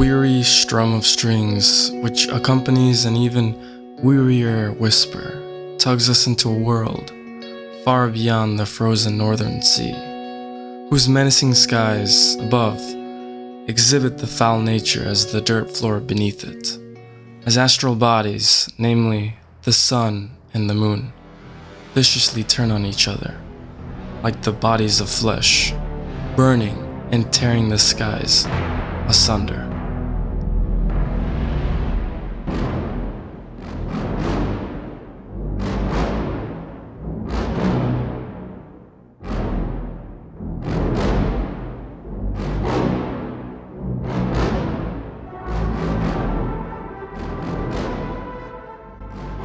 weary strum of strings, which accompanies an even wearier whisper, tugs us into a world far beyond the frozen northern sea, whose menacing skies above exhibit the foul nature as the dirt floor beneath it, as astral bodies, namely the sun and the moon, viciously turn on each other, like the bodies of flesh, burning and tearing the skies asunder.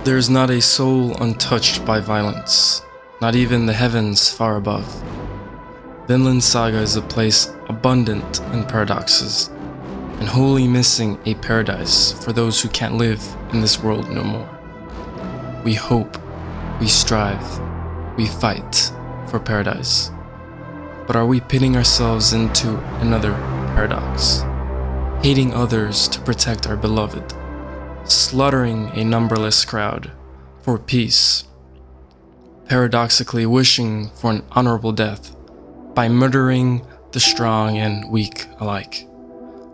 There is not a soul untouched by violence, not even the heavens far above. Vinland Saga is a place abundant in paradoxes, and wholly missing a paradise for those who can't live in this world no more. We hope, we strive, we fight for paradise. But are we pitting ourselves into another paradox? Hating others to protect our beloved, slaughtering a numberless crowd for peace, paradoxically wishing for an honorable death by murdering the strong and weak alike,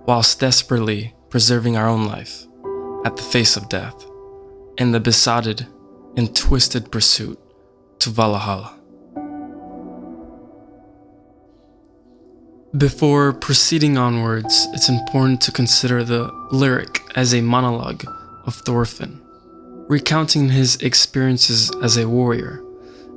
whilst desperately preserving our own life at the face of death in the besotted and twisted pursuit to Valhalla. Before proceeding onwards, it's important to consider the lyric as a monologue of Thorfinn, recounting his experiences as a warrior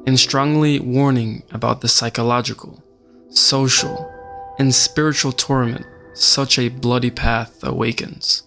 and strongly warning about the psychological, social, and spiritual torment such a bloody path awakens.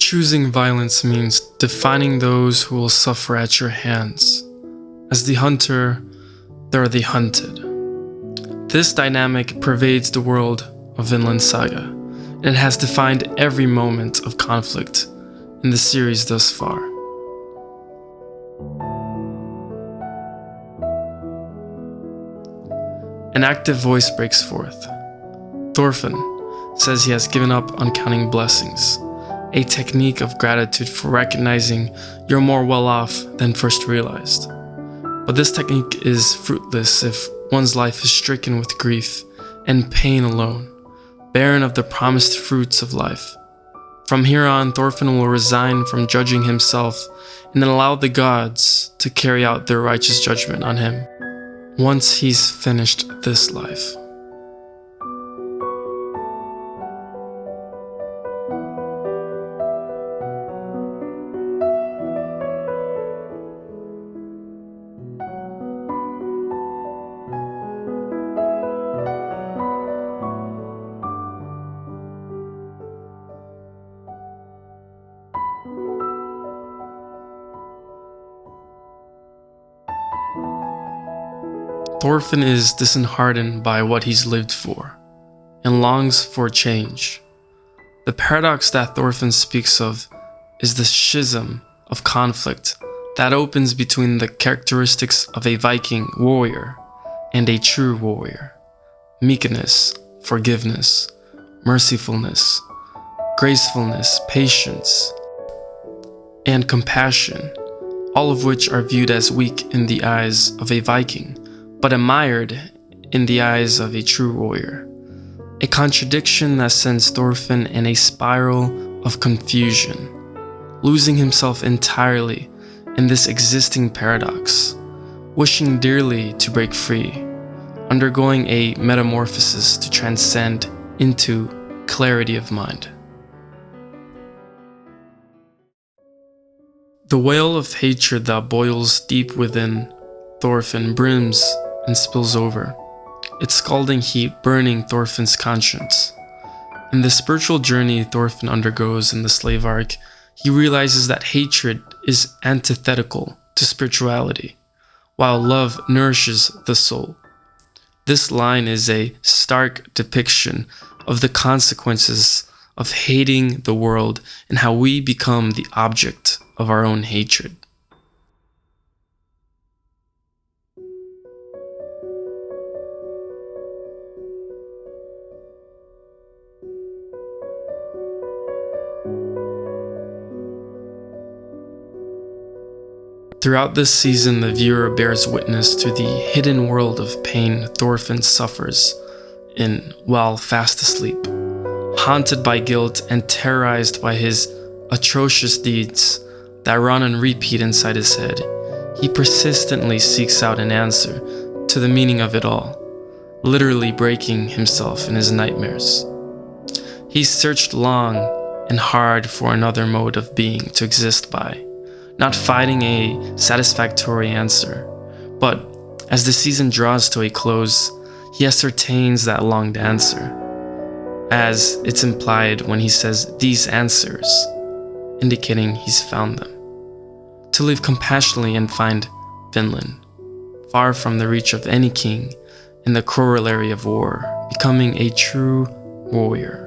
Choosing violence means defining those who will suffer at your hands. As the hunter, there are the hunted. This dynamic pervades the world of Vinland Saga, and it has defined every moment of conflict in the series thus far. An active voice breaks forth. Thorfinn says he has given up on counting blessings, a technique of gratitude for recognizing you're more well off than first realized. But this technique is fruitless if one's life is stricken with grief and pain alone, barren of the promised fruits of life. From here on, Thorfinn will resign from judging himself and then allow the gods to carry out their righteous judgment on him once he's finished this life. Thorfinn is disheartened by what he's lived for and longs for change. The paradox that Thorfinn speaks of is the schism of conflict that opens between the characteristics of a Viking warrior and a true warrior: meekness, forgiveness, mercifulness, gracefulness, patience, and compassion, all of which are viewed as weak in the eyes of a Viking, but admired in the eyes of a true warrior. A contradiction that sends Thorfinn in a spiral of confusion, losing himself entirely in this existing paradox, wishing dearly to break free, undergoing a metamorphosis to transcend into clarity of mind. The well of hatred that boils deep within Thorfinn brims and spills over, its scalding heat burning Thorfinn's conscience. In the spiritual journey Thorfinn undergoes in the slave arc, he realizes that hatred is antithetical to spirituality, while love nourishes the soul. This line is a stark depiction of the consequences of hating the world and how we become the object of our own hatred. Throughout this season, the viewer bears witness to the hidden world of pain Thorfinn suffers in while fast asleep. Haunted by guilt and terrorized by his atrocious deeds that run on repeat inside his head, he persistently seeks out an answer to the meaning of it all, literally breaking himself in his nightmares. He searched long and hard for another mode of being to exist by, not finding a satisfactory answer. But as the season draws to a close, he ascertains that longed answer, as it's implied when he says these answers, indicating he's found them. To live compassionately and find Vinland, far from the reach of any king, in the corollary of war, becoming a true warrior.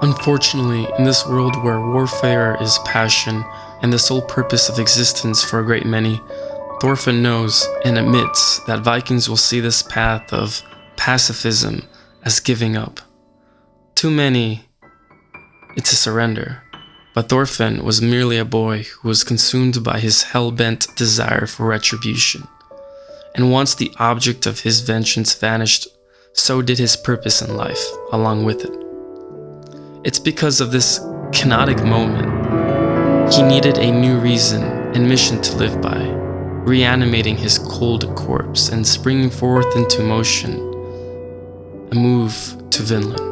Unfortunately, in this world where warfare is passion and the sole purpose of existence for a great many, Thorfinn knows and admits that Vikings will see this path of pacifism as giving up. Too many, it's a surrender. But Thorfinn was merely a boy who was consumed by his hell-bent desire for retribution. And once the object of his vengeance vanished, so did his purpose in life along with it. It's because of this kenotic moment he needed a new reason and mission to live by, reanimating his cold corpse and springing forth into motion, a move to Vinland.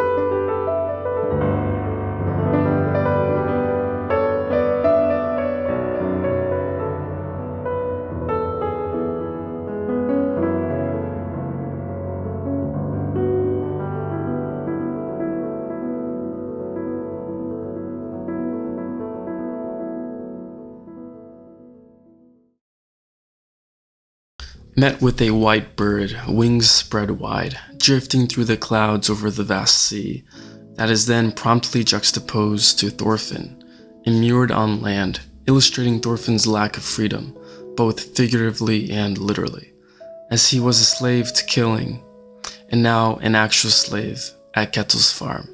Met with a white bird, wings spread wide, drifting through the clouds over the vast sea, that is then promptly juxtaposed to Thorfinn, immured on land, illustrating Thorfinn's lack of freedom, both figuratively and literally, as he was a slave to killing, and now an actual slave at Ketil's farm,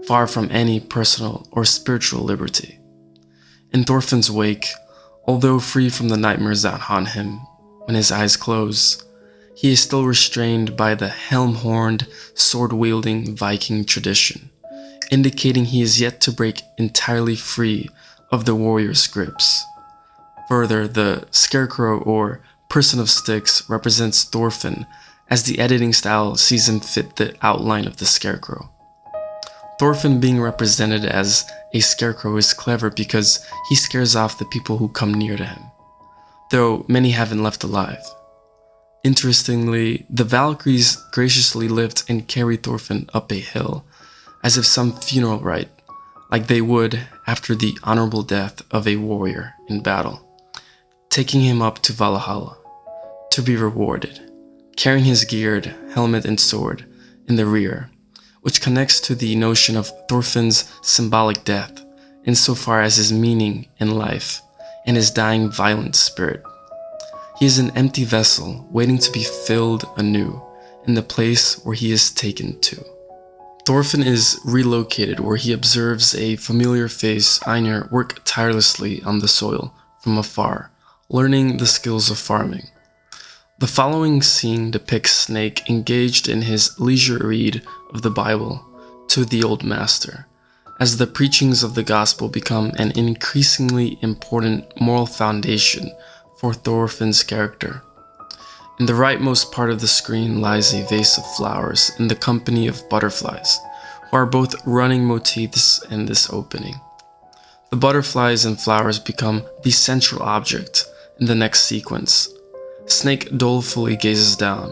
far from any personal or spiritual liberty. In Thorfinn's wake, although free from the nightmares that haunt him, when his eyes close, he is still restrained by the helm-horned, sword-wielding Viking tradition, indicating he is yet to break entirely free of the warrior's grips. Further, the scarecrow or person of sticks represents Thorfinn, as the editing style sees him fit the outline of the scarecrow. Thorfinn being represented as a scarecrow is clever because he scares off the people who come near to him, though many haven't left alive. Interestingly, the Valkyries graciously lift and carry Thorfinn up a hill, as if some funeral rite, like they would after the honorable death of a warrior in battle, taking him up to Valhalla, to be rewarded, carrying his geared helmet and sword in the rear, which connects to the notion of Thorfinn's symbolic death insofar as his meaning in life and his dying violent spirit. He is an empty vessel waiting to be filled anew in the place where he is taken to. Thorfinn is relocated where he observes a familiar face Einar work tirelessly on the soil from afar, learning the skills of farming. The following scene depicts Snake engaged in his leisure read of the Bible to the Old Master, as the preachings of the gospel become an increasingly important moral foundation for Thorfinn's character. In the rightmost part of the screen lies a vase of flowers in the company of butterflies, who are both running motifs in this opening. The butterflies and flowers become the central object in the next sequence. Snake dolefully gazes down,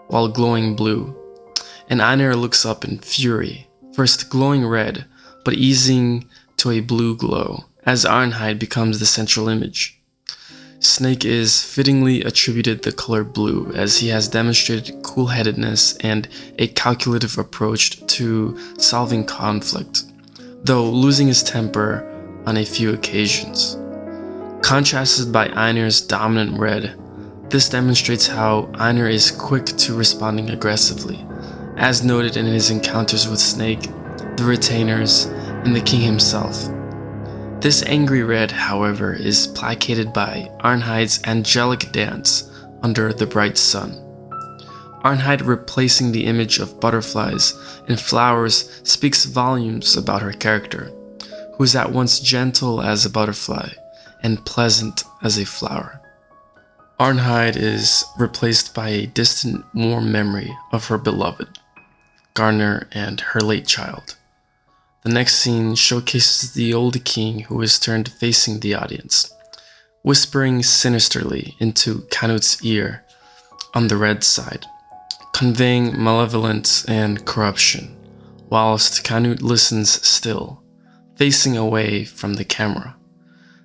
while glowing blue, and Einar looks up in fury, first glowing red, but easing to a blue glow, as Arnheid becomes the central image. Snake is fittingly attributed the color blue, as he has demonstrated cool-headedness and a calculative approach to solving conflict, though losing his temper on a few occasions. Contrasted by Einar's dominant red, this demonstrates how Einar is quick to responding aggressively, as noted in his encounters with Snake, the retainers, and the king himself. This angry red, however, is placated by Arnheid's angelic dance under the bright sun. Arnheid replacing the image of butterflies and flowers speaks volumes about her character, who is at once gentle as a butterfly and pleasant as a flower. Arnheid is replaced by a distant, warm memory of her beloved, Garner, and her late child. The next scene showcases the old king who is turned facing the audience, whispering sinisterly into Canut's ear on the red side, conveying malevolence and corruption, whilst Canut listens still, facing away from the camera,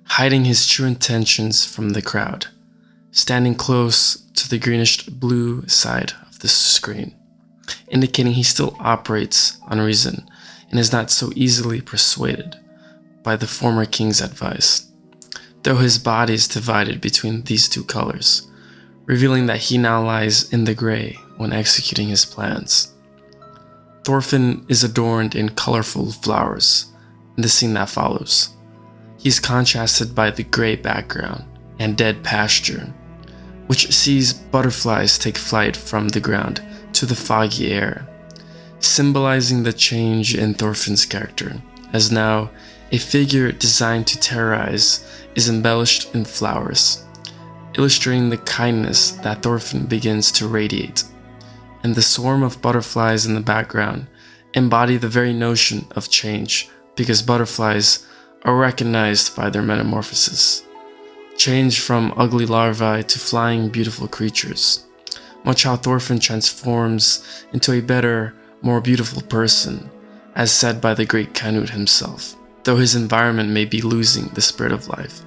hiding his true intentions from the crowd, standing close to the greenish-blue side of the screen, indicating he still operates on reason and is not so easily persuaded by the former king's advice, though his body is divided between these two colors, revealing that he now lies in the gray when executing his plans. Thorfinn is adorned in colorful flowers in the scene that follows. He is contrasted by the gray background and dead pasture, which sees butterflies take flight from the ground to the foggy air, symbolizing the change in Thorfinn's character, as now a figure designed to terrorize is embellished in flowers, illustrating the kindness that Thorfinn begins to radiate, and the swarm of butterflies in the background embody the very notion of change, because butterflies are recognized by their metamorphosis, change from ugly larvae to flying beautiful creatures, much how Thorfinn transforms into a better, more beautiful person, as said by the great Canute himself. Though his environment may be losing the spirit of life,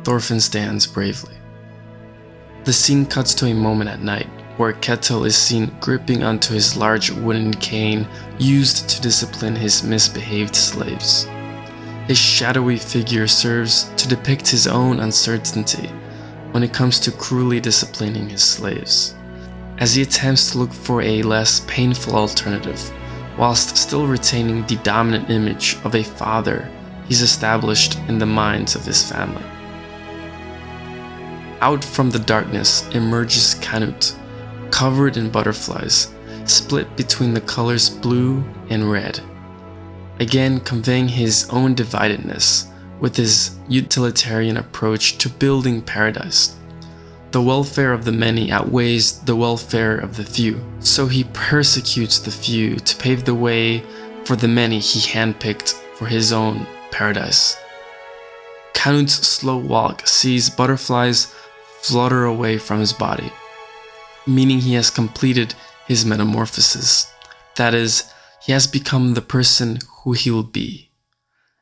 Thorfinn stands bravely. The scene cuts to a moment at night, where Ketil is seen gripping onto his large wooden cane used to discipline his misbehaved slaves. His shadowy figure serves to depict his own uncertainty when it comes to cruelly disciplining his slaves, as he attempts to look for a less painful alternative, whilst still retaining the dominant image of a father he's established in the minds of his family. Out from the darkness emerges Canute, covered in butterflies, split between the colors blue and red, again conveying his own dividedness with his utilitarian approach to building paradise. The welfare of the many outweighs the welfare of the few, so he persecutes the few to pave the way for the many he handpicked for his own paradise. Canute's slow walk sees butterflies flutter away from his body, meaning he has completed his metamorphosis. That is, he has become the person who he will be.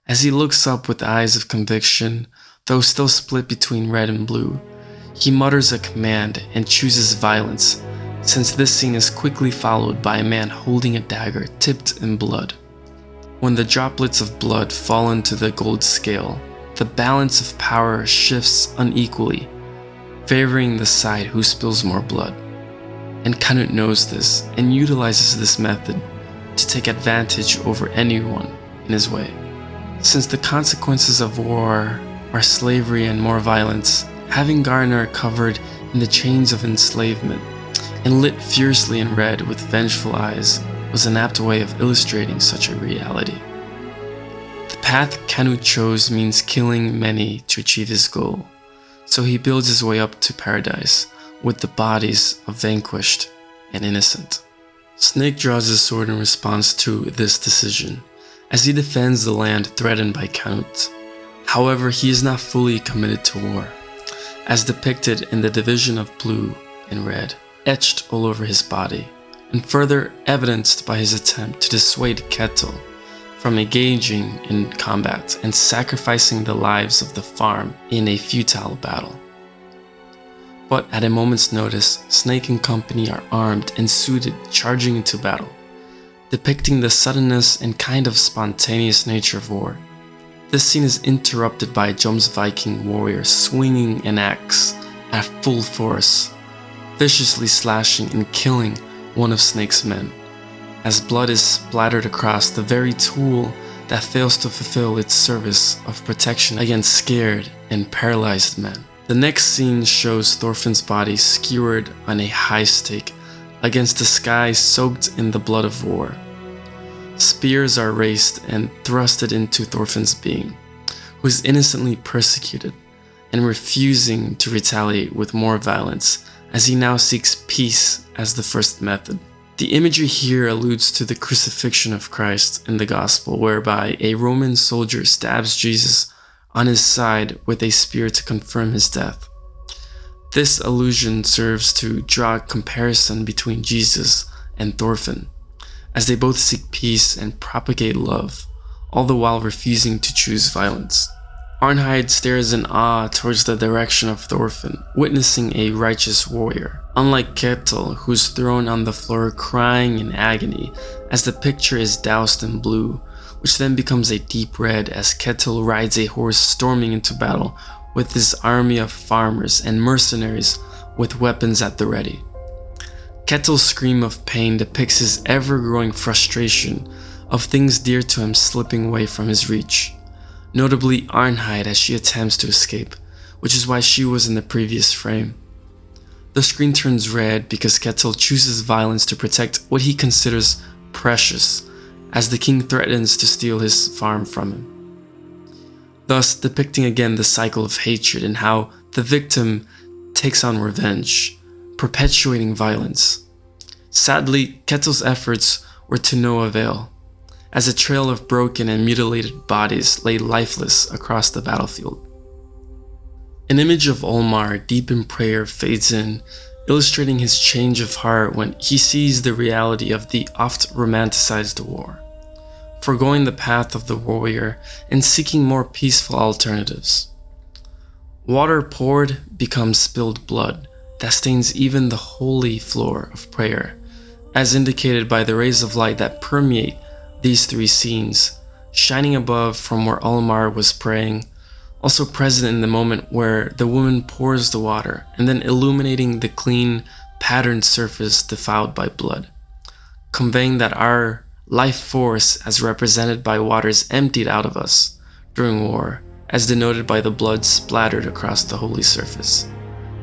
As he looks up with eyes of conviction, though still split between red and blue, he mutters a command and chooses violence, since this scene is quickly followed by a man holding a dagger tipped in blood. When the droplets of blood fall into the gold scale, the balance of power shifts unequally, favoring the side who spills more blood. And Canute knows this and utilizes this method to take advantage over anyone in his way. Since the consequences of war are slavery and more violence, having Garner covered in the chains of enslavement and lit fiercely in red with vengeful eyes was an apt way of illustrating such a reality. The path Canute chose means killing many to achieve his goal, so he builds his way up to paradise with the bodies of vanquished and innocent. Snake draws his sword in response to this decision, as he defends the land threatened by Canute. However, he is not fully committed to war, as depicted in the division of blue and red, etched all over his body, and further evidenced by his attempt to dissuade Ketil from engaging in combat and sacrificing the lives of the farm in a futile battle. But at a moment's notice, Snake and company are armed and suited, charging into battle, depicting the suddenness and kind of spontaneous nature of war. This scene is interrupted by Jom's Viking warrior swinging an axe at full force, viciously slashing and killing one of Snake's men, as blood is splattered across the very tool that fails to fulfill its service of protection against scared and paralyzed men. The next scene shows Thorfinn's body skewered on a high stake against a sky soaked in the blood of war. Spears are raised and thrusted into Thorfinn's being, who is innocently persecuted and refusing to retaliate with more violence, as he now seeks peace as the first method. The imagery here alludes to the crucifixion of Christ in the Gospel, whereby a Roman soldier stabs Jesus on his side with a spear to confirm his death. This allusion serves to draw a comparison between Jesus and Thorfinn, as they both seek peace and propagate love, all the while refusing to choose violence. Arnheid stares in awe towards the direction of Thorfinn, witnessing a righteous warrior, unlike Ketil, who's thrown on the floor crying in agony as the picture is doused in blue, which then becomes a deep red as Ketil rides a horse storming into battle with his army of farmers and mercenaries with weapons at the ready. Ketil's scream of pain depicts his ever-growing frustration of things dear to him slipping away from his reach, notably Arnheid as she attempts to escape, which is why she was in the previous frame. The screen turns red because Ketil chooses violence to protect what he considers precious, as the king threatens to steal his farm from him, thus depicting again the cycle of hatred and how the victim takes on revenge, perpetuating violence. Sadly, Ketil's efforts were to no avail, as a trail of broken and mutilated bodies lay lifeless across the battlefield. An image of Olmar deep in prayer fades in, illustrating his change of heart when he sees the reality of the oft-romanticized war, foregoing the path of the warrior and seeking more peaceful alternatives. Water poured becomes spilled blood that stains even the holy floor of prayer, as indicated by the rays of light that permeate these three scenes, shining above from where Olmar was praying, also present in the moment where the woman pours the water, and then illuminating the clean, patterned surface defiled by blood, conveying that our life force as represented by waters emptied out of us during war, as denoted by the blood splattered across the holy surface,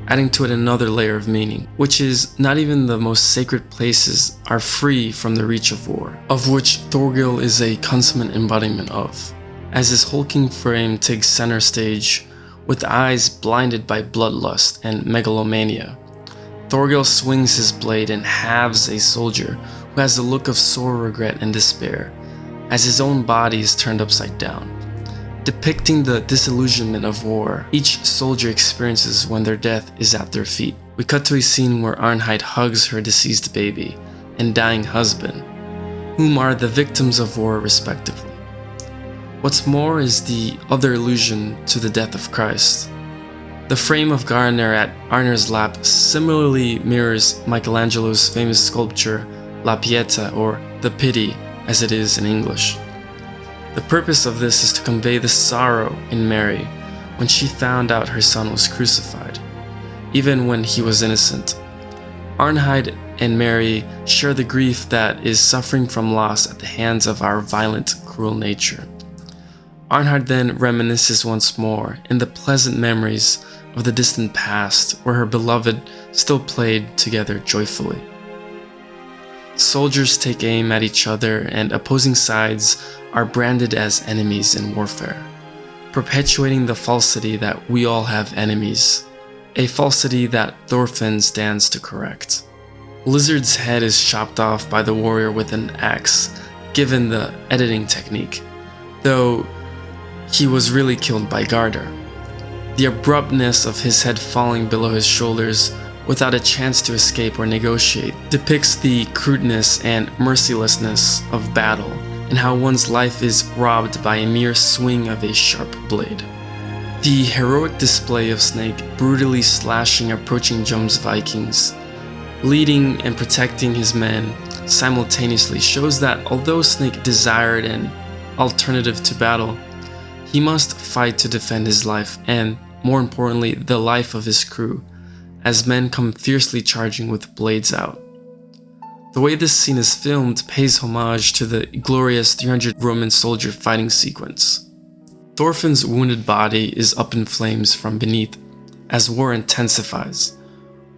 adding to it another layer of meaning, which is not even the most sacred places are free from the reach of war, of which Thorgil is a consummate embodiment of, as his hulking frame takes center stage with eyes blinded by bloodlust and megalomania. Thorgil swings his blade and halves a soldier who has a look of sore regret and despair, as his own body is turned upside down, depicting the disillusionment of war each soldier experiences when their death is at their feet. We cut to a scene where Arnheid hugs her deceased baby and dying husband, whom are the victims of war respectively. What's more is the other allusion to the death of Christ. The frame of Garner at Arner's lap similarly mirrors Michelangelo's famous sculpture La Pietà, or The Pity as it is in English. The purpose of this is to convey the sorrow in Mary when she found out her son was crucified, even when he was innocent. Arnheid and Mary share the grief that is suffering from loss at the hands of our violent, cruel nature. Arnheid then reminisces once more in the pleasant memories of the distant past where her beloved still played together joyfully. Soldiers take aim at each other and opposing sides are branded as enemies in warfare, perpetuating the falsity that we all have enemies, a falsity that Thorfinn stands to correct. Lizard's head is chopped off by the warrior with an axe, given the editing technique, though he was really killed by Garda. The abruptness of his head falling below his shoulders without a chance to escape or negotiate depicts the crudeness and mercilessness of battle and how one's life is robbed by a mere swing of a sharp blade. The heroic display of Snake brutally slashing approaching Jom's Vikings, leading and protecting his men simultaneously shows that although Snake desired an alternative to battle, he must fight to defend his life and, more importantly, the life of his crew, as men come fiercely charging with blades out. The way this scene is filmed pays homage to the glorious 300 Roman soldier fighting sequence. Thorfinn's wounded body is up in flames from beneath as war intensifies,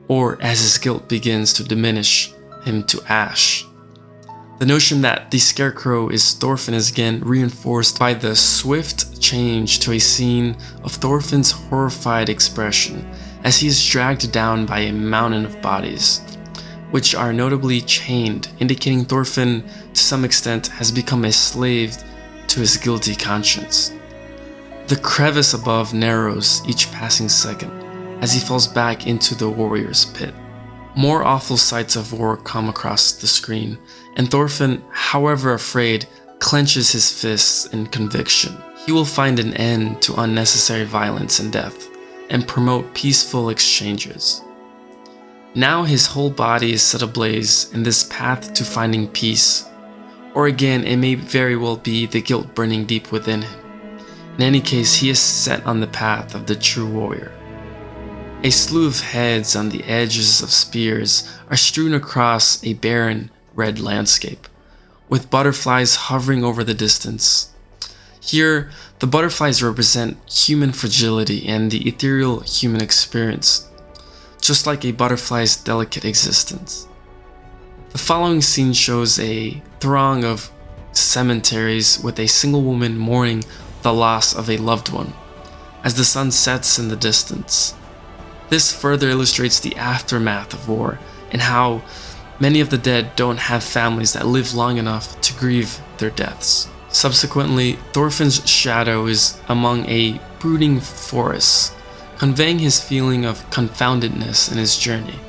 or as his guilt begins to diminish him to ash. The notion that the Scarecrow is Thorfinn is again reinforced by the swift change to a scene of Thorfinn's horrified expression as he is dragged down by a mountain of bodies, which are notably chained, indicating Thorfinn to some extent has become a slave to his guilty conscience. The crevice above narrows each passing second as he falls back into the warrior's pit. More awful sights of war come across the screen, and Thorfinn, however afraid, clenches his fists in conviction. He will find an end to unnecessary violence and death, and promote peaceful exchanges. Now his whole body is set ablaze in this path to finding peace, or again it may very well be the guilt burning deep within him. In any case, he is set on the path of the true warrior. A slew of heads on the edges of spears are strewn across a barren, red landscape, with butterflies hovering over the distance. Here, the butterflies represent human fragility and the ethereal human experience, just like a butterfly's delicate existence. The following scene shows a throng of cemeteries with a single woman mourning the loss of a loved one, as the sun sets in the distance. This further illustrates the aftermath of war and how many of the dead don't have families that live long enough to grieve their deaths. Subsequently, Thorfinn's shadow is among a brooding forest, conveying his feeling of confoundedness in his journey.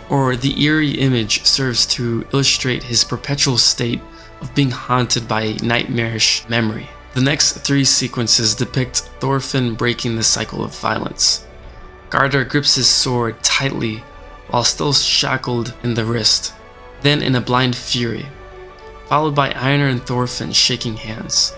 Or the eerie image serves to illustrate his perpetual state of being haunted by a nightmarish memory. The next three sequences depict Thorfinn breaking the cycle of violence. Garda grips his sword tightly while still shackled in the wrist, then in a blind fury, followed by Einar and Thorfinn shaking hands.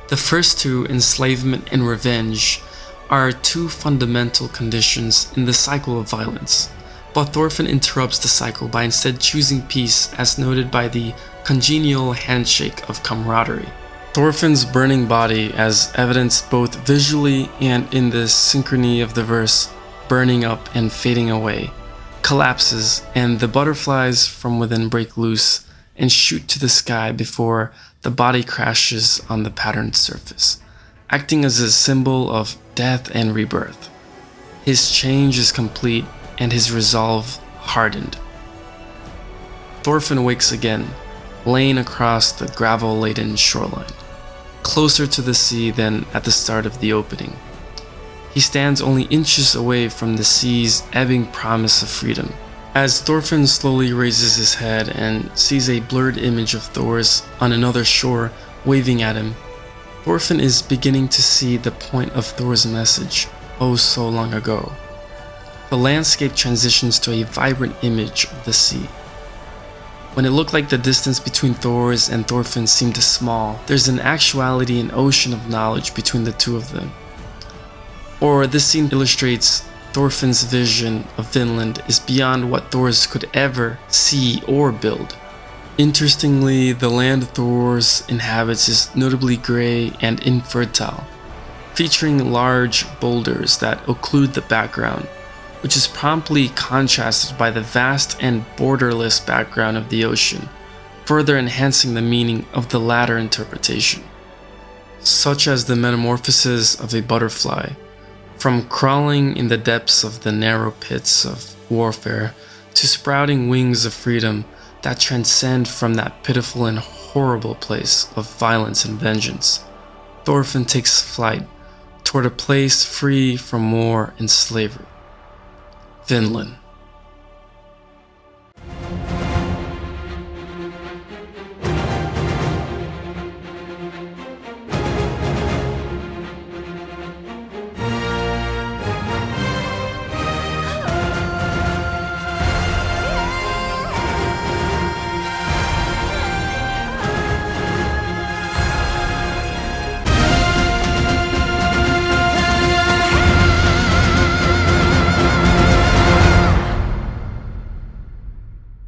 The first two, enslavement and revenge, are two fundamental conditions in the cycle of violence, but Thorfinn interrupts the cycle by instead choosing peace as noted by the congenial handshake of camaraderie. Thorfinn's burning body, as evidenced both visually and in the synchrony of the verse, burning up and fading away, collapses, and the butterflies from within break loose and shoot to the sky before the body crashes on the patterned surface, acting as a symbol of death and rebirth. His change is complete and his resolve hardened. Thorfinn wakes again, laying across the gravel-laden shoreline, closer to the sea than at the start of the opening. He stands only inches away from the sea's ebbing promise of freedom. As Thorfinn slowly raises his head and sees a blurred image of Thor's on another shore waving at him, Thorfinn is beginning to see the point of Thor's message, oh so long ago. The landscape transitions to a vibrant image of the sea. When it looked like the distance between Thor's and Thorfinn seemed small, there's in actuality an ocean of knowledge between the two of them. Or this scene illustrates Thorfinn's vision of Vinland is beyond what Thor's could ever see or build. Interestingly, the land Thor's inhabits is notably grey and infertile, featuring large boulders that occlude the background, which is promptly contrasted by the vast and borderless background of the ocean, further enhancing the meaning of the latter interpretation. Such as the metamorphosis of a butterfly, From crawling in the depths of the narrow pits of warfare to sprouting wings of freedom that transcend from that pitiful and horrible place of violence and vengeance, Thorfinn takes flight toward a place free from war and slavery. Vinland.